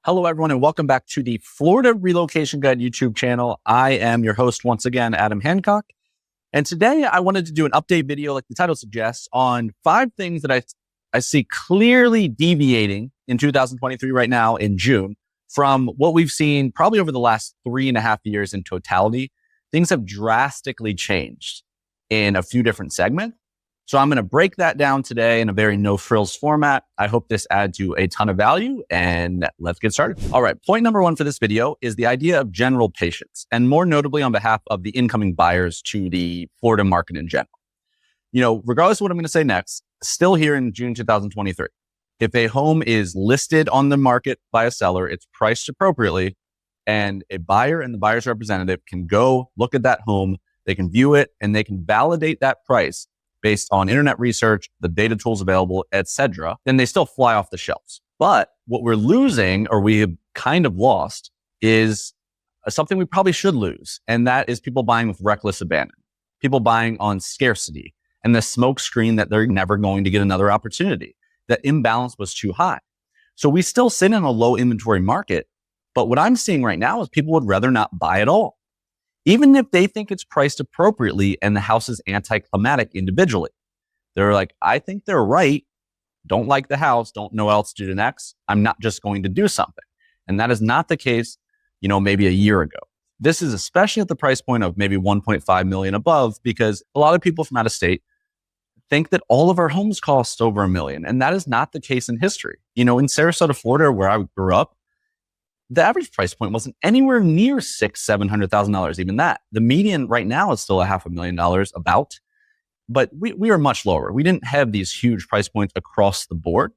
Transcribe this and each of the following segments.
Hello, everyone, and welcome back to the Florida Relocation Guide YouTube channel. I am your host once again, Adam Hancock. And today I wanted to do an update video, like the title suggests, on 5 things that I see clearly deviating in 2023 right now in June from what we've seen probably over the last 3.5 years in totality. Things have drastically changed in a few different segments. So I'm going to break that down today in a very no frills format. I hope this adds you a ton of value, and let's get started. All right. Point number 1 for this video is the idea of general patience, and more notably on behalf of the incoming buyers to the Florida market in general. Regardless of what I'm going to say next, still here in June 2023, if a home is listed on the market by a seller, it's priced appropriately, and a buyer and the buyer's representative can go look at that home, they can view it, and they can validate that price based on internet research, the data tools available, etc., then they still fly off the shelves. But what we're losing, or we have kind of lost, is something we probably should lose. And that is people buying with reckless abandon, people buying on scarcity and the smoke screen that they're never going to get another opportunity. That imbalance was too high. So we still sit in a low inventory market. But what I'm seeing right now is people would rather not buy at all, even if they think it's priced appropriately and the house is anticlimactic individually. They're like, I think they're right. Don't like the house. Don't know what else to do next. I'm not just going to do something. And that is not the case, maybe a year ago. This is especially at the price point of maybe 1.5 million above, because a lot of people from out of state think that all of our homes cost over $1 million. And that is not the case in history. In Sarasota, Florida, where I grew up, the average price point wasn't anywhere near $600,000-$700,000. Even that, the median right now is still $500,000 about, but we are much lower. We didn't have these huge price points across the board.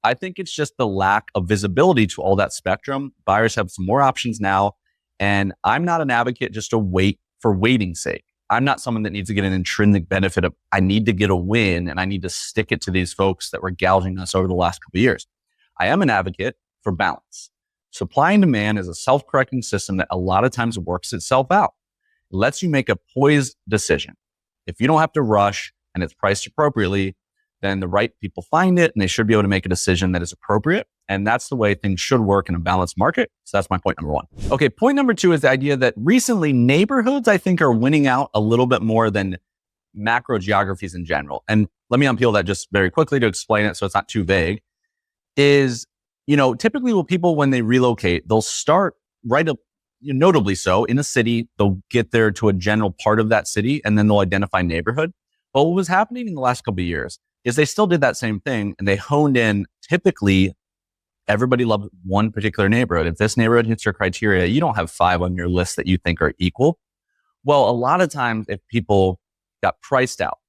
I think it's just the lack of visibility to all that spectrum. Buyers have some more options now, and I'm not an advocate just to wait for waiting's sake. I'm not someone that needs to get an intrinsic benefit of, I need to get a win and I need to stick it to these folks that were gouging us over the last couple of years. I am an advocate for balance. Supply and demand is a self-correcting system that a lot of times works itself out. It lets you make a poised decision. If you don't have to rush and it's priced appropriately, then the right people find it and they should be able to make a decision that is appropriate. And that's the way things should work in a balanced market. So that's my point number 1. Okay, point number 2 is the idea that recently neighborhoods, I think, are winning out a little bit more than macro geographies in general. And let me unpeel that just very quickly to explain it so it's not too vague. Typically with people, when they relocate, they'll start right up, notably so, in a city. They'll get there to a general part of that city, and then they'll identify neighborhood. But what was happening in the last couple of years is they still did that same thing, and they honed in. Typically, everybody loves one particular neighborhood. If this neighborhood hits your criteria, you don't have 5 on your list that you think are equal. Well, a lot of times, if people got priced out,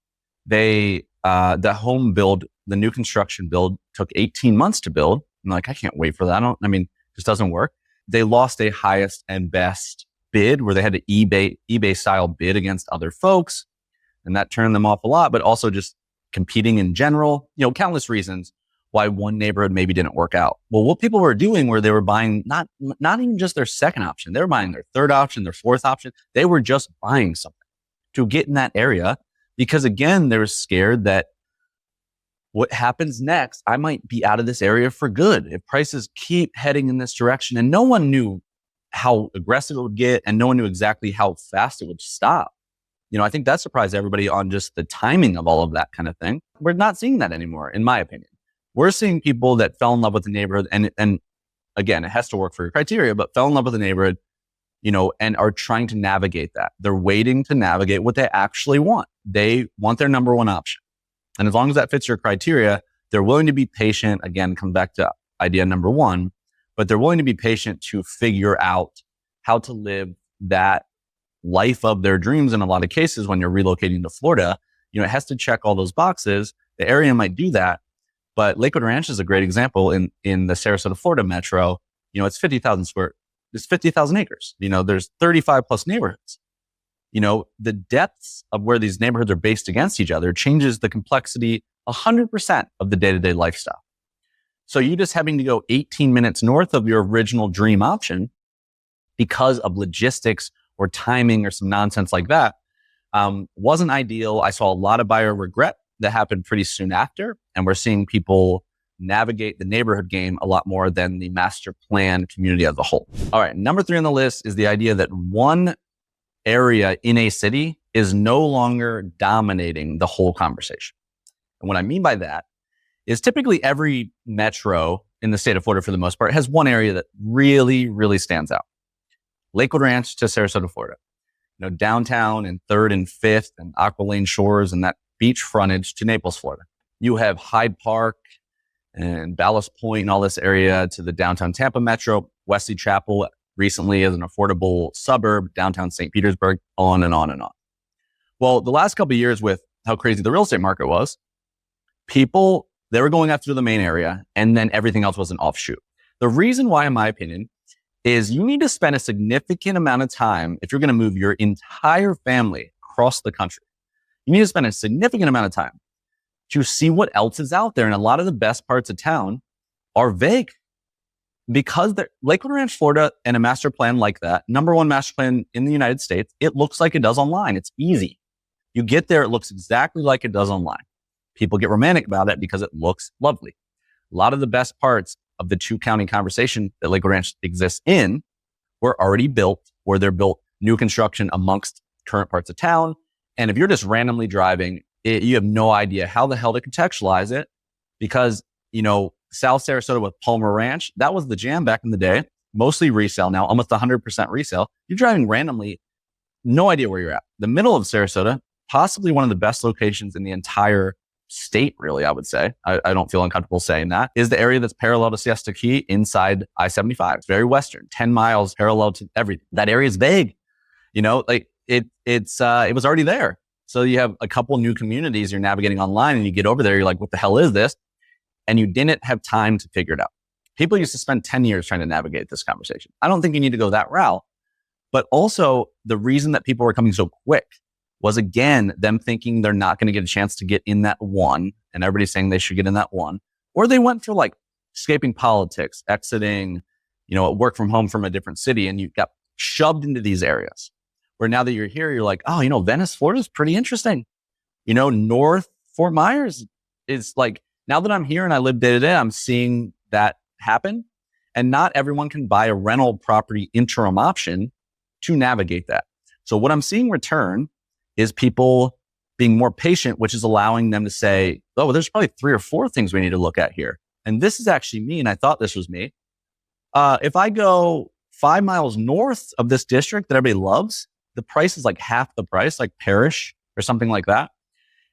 the home build, the new construction build took 18 months to build. I'm like, I can't wait for that. It just doesn't work. They lost a highest and best bid where they had to eBay style bid against other folks. And that turned them off a lot, but also just competing in general, countless reasons why one neighborhood maybe didn't work out. Well, what people were doing where they were buying not even just their second option, they were buying their third option, their fourth option. They were just buying something to get in that area because, again, they were scared that what happens next, I might be out of this area for good if prices keep heading in this direction. And no one knew how aggressive it would get, and no one knew exactly how fast it would stop. I think that surprised everybody on just the timing of all of that kind of thing. We're not seeing that anymore, in my opinion. We're seeing people that fell in love with the neighborhood, and again, it has to work for your criteria, but fell in love with the neighborhood, and are trying to navigate that. They're waiting to navigate what they actually want. They want their number 1 option. And as long as that fits your criteria, they're willing to be patient. Again, come back to idea number 1, but they're willing to be patient to figure out how to live that life of their dreams. In a lot of cases, when you're relocating to Florida, it has to check all those boxes. The area might do that, but Lakewood Ranch is a great example in the Sarasota, Florida metro. It's 50,000 acres. There's 35 plus neighborhoods. The depths of where these neighborhoods are based against each other changes the complexity 100% of the day-to-day lifestyle. So you just having to go 18 minutes north of your original dream option because of logistics or timing or some nonsense like that wasn't ideal. I saw a lot of buyer regret that happened pretty soon after. And we're seeing people navigate the neighborhood game a lot more than the master plan community as a whole. All right, number 3 on the list is the idea that one area in a city is no longer dominating the whole conversation. And what I mean by that is typically every metro in the state of Florida, for the most part, has one area that really, really stands out. Lakewood Ranch to Sarasota, Florida. Downtown and 3rd and 5th and Aqua Lane Shores and that beach frontage to Naples, Florida. You have Hyde Park and Ballast Point and all this area to the downtown Tampa metro, Wesley Chapel recently as an affordable suburb, downtown St. Petersburg, on and on and on. Well, the last couple of years with how crazy the real estate market was, people, they were going after the main area and then everything else was an offshoot. The reason why, in my opinion, is you need to spend a significant amount of time if you're going to move your entire family across the country. You need to spend a significant amount of time to see what else is out there. And a lot of the best parts of town are vague because Lakewood Ranch, Florida, and a master plan like that, number one master plan in the United States, it looks like it does online. It's easy. You get there, it looks exactly like it does online. People get romantic about it because it looks lovely. A lot of the best parts of the 2-county conversation that Lakewood Ranch exists in were already built, or they're built new construction amongst current parts of town. And if you're just randomly driving, you have no idea how the hell to contextualize it because, South Sarasota with Palmer Ranch, that was the jam back in the day, mostly resale now, almost 100% resale. You're driving randomly, no idea where you're at. The middle of Sarasota, possibly one of the best locations in the entire state, really, I would say. I don't feel uncomfortable saying that, is the area that's parallel to Siesta Key inside I-75. It's very western, 10 miles parallel to everything. That area is vague. It was already there. So you have a couple new communities you're navigating online and you get over there, you're like, what the hell is this? And you didn't have time to figure it out. People used to spend 10 years trying to navigate this conversation. I don't think you need to go that route. But also the reason that people were coming so quick was, again, them thinking they're not going to get a chance to get in that one. And everybody's saying they should get in that one. Or they went for like escaping politics, exiting, work from home from a different city. And you got shoved into these areas where now that you're here, you're like, oh, Venice, Florida is pretty interesting. North Fort Myers is like, now that I'm here and I live day to day, I'm seeing that happen. And not everyone can buy a rental property interim option to navigate that. So what I'm seeing return is people being more patient, which is allowing them to say, oh, there's probably 3 or 4 things we need to look at here. And this is actually me. And I thought this was me. If I go 5 miles north of this district that everybody loves, the price is like half the price, like Parrish or something like that.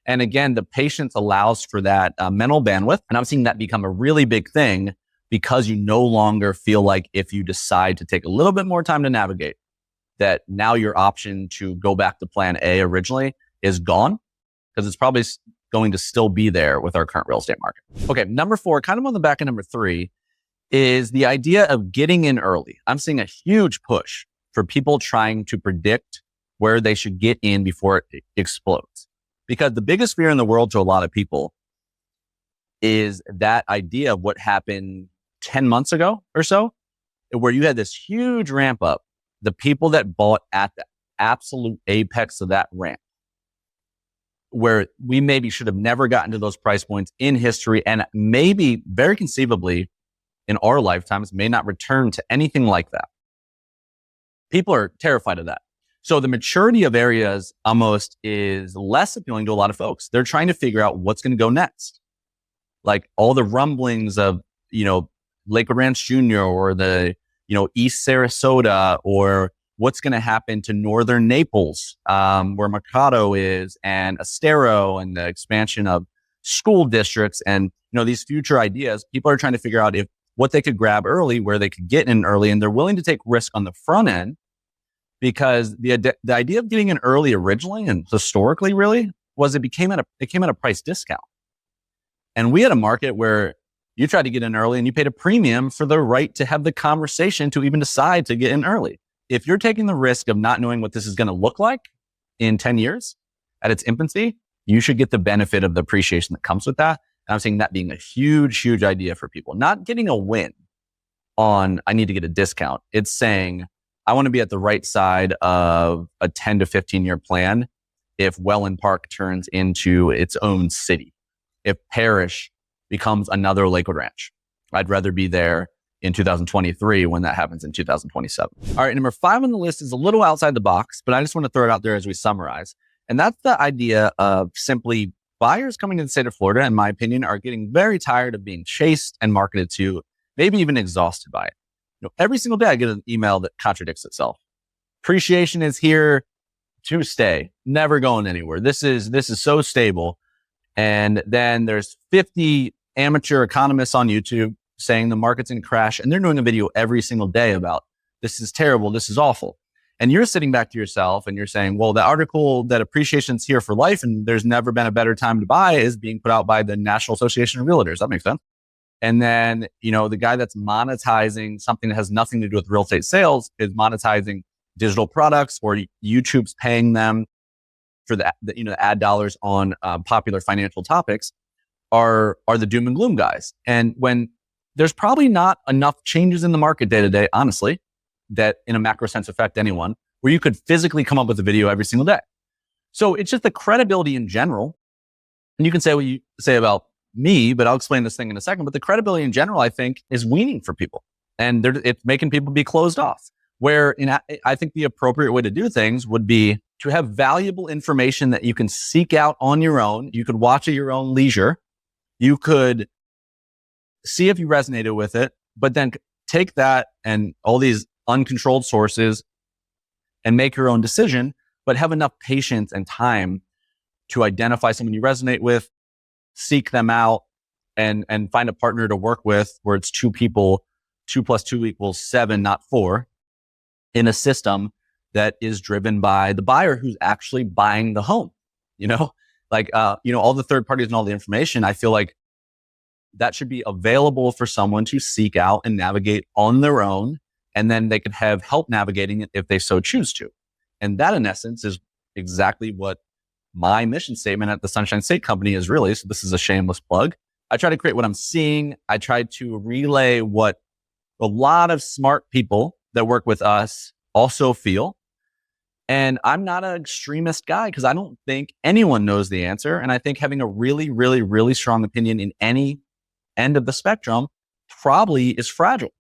And again, the patience allows for that mental bandwidth. And I'm seeing that become a really big thing because you no longer feel like if you decide to take a little bit more time to navigate, that now your option to go back to plan A originally is gone because it's probably going to still be there with our current real estate market. Okay, number 4, kind of on the back of number 3, is the idea of getting in early. I'm seeing a huge push for people trying to predict where they should get in before it explodes. Because the biggest fear in the world to a lot of people is that idea of what happened 10 months ago or so, where you had this huge ramp up. The people that bought at the absolute apex of that ramp, where we maybe should have never gotten to those price points in history, and maybe very conceivably in our lifetimes may not return to anything like that. People are terrified of that. So the maturity of areas almost is less appealing to a lot of folks. They're trying to figure out what's going to go next. Like all the rumblings of, Lakewood Ranch Jr. or the, East Sarasota, or what's going to happen to northern Naples, where Mercado is, and Estero, and the expansion of school districts, and these future ideas. People are trying to figure out what they could grab early, where they could get in early, and they're willing to take risk on the front end because the idea of getting in early originally and historically really was it came at a price discount. And we had a market where you tried to get in early and you paid a premium for the right to have the conversation to even decide to get in early. If you're taking the risk of not knowing what this is going to look like in 10 years at its infancy, you should get the benefit of the appreciation that comes with that. And I'm seeing that being a huge, huge idea for people. Not getting a win on, I need to get a discount. It's saying, I want to be at the right side of a 10 to 15 year plan if Welland Park turns into its own city. If Parrish becomes another Lakewood Ranch. I'd rather be there in 2023 when that happens in 2027. All right, number 5 on the list is a little outside the box, but I just want to throw it out there as we summarize. And that's the idea of simply buyers coming to the state of Florida, in my opinion, are getting very tired of being chased and marketed to, maybe even exhausted by it. Every single day I get an email that contradicts itself. Appreciation is here to stay, never going anywhere. This is so stable. And then there's 50 amateur economists on YouTube saying the market's in crash, and they're doing a video every single day about this is terrible, this is awful. And you're sitting back to yourself and you're saying, well, the article that appreciation's here for life and there's never been a better time to buy is being put out by the National Association of Realtors. That makes sense. And then, the guy that's monetizing something that has nothing to do with real estate sales is monetizing digital products, or YouTube's paying them for the ad dollars on popular financial topics are the doom and gloom guys. And when there's probably not enough changes in the market day to day, honestly, that in a macro sense affect anyone, where you could physically come up with a video every single day. So it's just the credibility in general. And you can say what you say about me, but I'll explain this thing in a second. But the credibility in general, I think, is weaning for people. And it's making people be closed off. Where I think the appropriate way to do things would be to have valuable information that you can seek out on your own. You could watch at your own leisure. You could see if you resonated with it, but then take that and all these uncontrolled sources and make your own decision, but have enough patience and time to identify someone you resonate with, seek them out, and find a partner to work with where it's 2 people, 2 + 2 = 7, not 4, in a system that is driven by the buyer who's actually buying the home. All the third parties and all the information, I feel like that should be available for someone to seek out and navigate on their own. And then they could have help navigating it if they so choose to. And that, in essence, is exactly what my mission statement at the Sunshine State Company is really. So this is a shameless plug. I try to create what I'm seeing. I try to relay what a lot of smart people that work with us also feel. And I'm not an extremist guy because I don't think anyone knows the answer. And I think having a really, really, really strong opinion in any end of the spectrum probably is fragile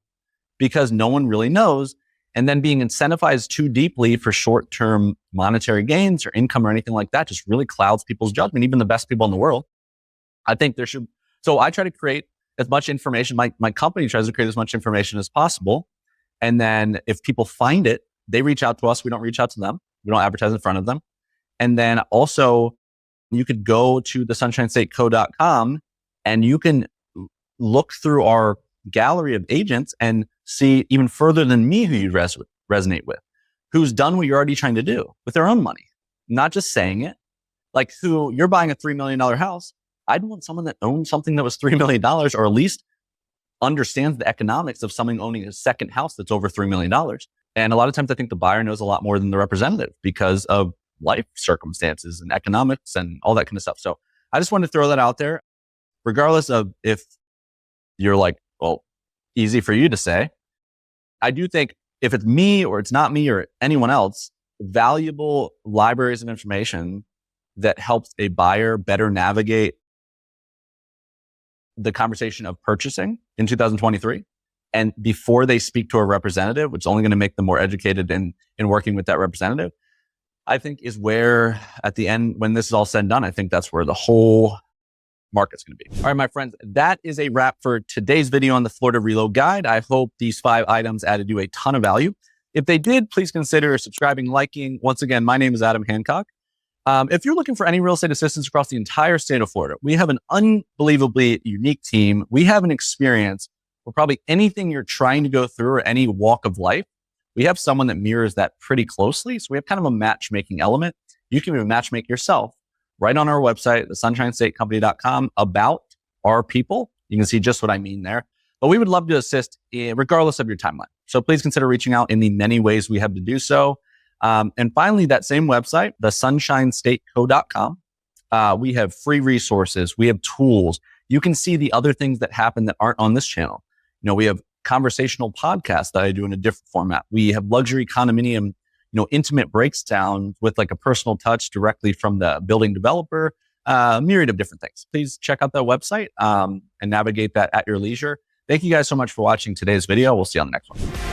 because no one really knows. And then being incentivized too deeply for short-term monetary gains or income or anything like that just really clouds people's judgment, even the best people in the world. I think there should. So I try to create as much information. My company tries to create as much information as possible. And then if people find it, they reach out to us. We don't reach out to them. We don't advertise in front of them. And then also you could go to thesunshinestateco.com and you can look through our gallery of agents and see even further than me who you resonate with, who's done what you're already trying to do with their own money, not just saying it. Like who you're buying a $3 million house. I'd want someone that owns something that was $3 million or at least understands the economics of someone owning a second house that's over $3 million. And a lot of times I think the buyer knows a lot more than the representative because of life circumstances and economics and all that kind of stuff. So I just wanted to throw that out there, regardless of if you're like, well, easy for you to say. I do think if it's me or it's not me or anyone else, valuable libraries of information that helps a buyer better navigate the conversation of purchasing in 2023. And before they speak to a representative, which is only going to make them more educated in working with that representative, I think is where at the end, when this is all said and done, I think that's where the whole market's going to be. All right, my friends, that is a wrap for today's video on the Florida Reload Guide. I hope these 5 items added you a ton of value. If they did, please consider subscribing, liking. Once again, my name is Adam Hancock. If you're looking for any real estate assistance across the entire state of Florida, we have an unbelievably unique team. We have an experience for probably anything you're trying to go through or any walk of life. We have someone that mirrors that pretty closely. So we have kind of a matchmaking element. You can even matchmake yourself right on our website, thesunshinestatecompany.com, about our people. You can see just what I mean there. But we would love to assist regardless of your timeline. So please consider reaching out in the many ways we have to do so. And finally, that same website, thesunshinestateco.com, we have free resources. We have tools. You can see the other things that happen that aren't on this channel. We have conversational podcasts that I do in a different format. We have luxury condominium, intimate breaks down with like a personal touch directly from the building developer. a myriad of different things. Please check out that website and navigate that at your leisure. Thank you guys so much for watching today's video. We'll see you on the next one.